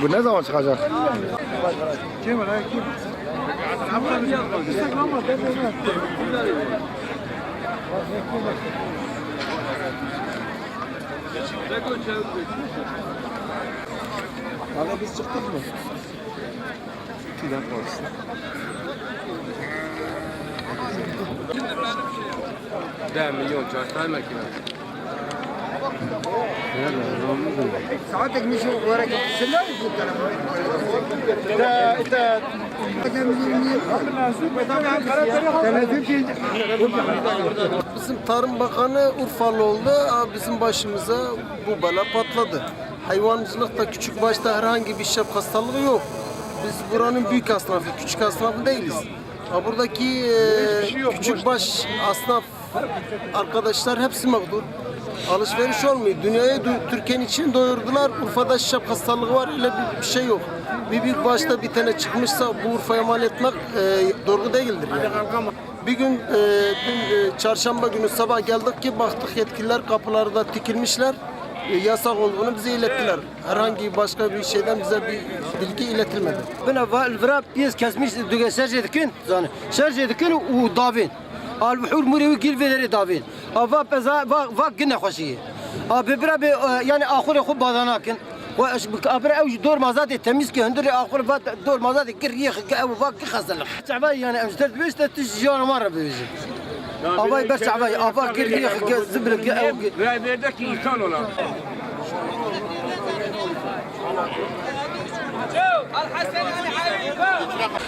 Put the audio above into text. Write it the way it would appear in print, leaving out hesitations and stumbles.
Bu ne zaman çıkacak? Kim var? Kim? Abi biz çıktık mı? 2 dakika olsun. ده مليون شهر هاي الماكينة ساعتك مش وراك السلاح يقول Bizim Tarım Bakanı Urfalı oldu. Bizim başımıza bu bela patladı. Hayvancılıkta küçük başta herhangi bir şap hastalığı yok. Biz buranın büyük esnafı, küçük esnafı değiliz. Buradaki küçük baş esnaf arkadaşlar hepsi mağdur. Alışveriş olmuyor. Dünyayı Türkiye'nin için doyurdular. Urfa'da şap hastalığı var. Öyle bir şey yok. Bir büyük başta bir tane çıkmışsa bu Urfa'ya mal etmek doğru değildir yani. Bir gün çarşamba günü sabah geldik ki baktık yetkililer kapılarda dikilmişler. Yasak olduğunu bize ilettiler. Herhangi başka bir şeyden bize bir bilgi iletilmedi. Ben الفرا بيس كاسميش دوغا شارجي دكين زاني شارجي دكين ودافين البحور مريو كيل فيدري دافين افا بزا فا قلنا خوشي ببرا يعني اخر خو بدناكن واش ابرا او دور مازاد تميز كي هندري اخر دور مازاد كريخ او فاك خزل تعبان يعني امستر بيش تجيون مره بيجي افا بس تعبان افا كريخ زبل او بيدك يكون ولا الحسن علي حبيبه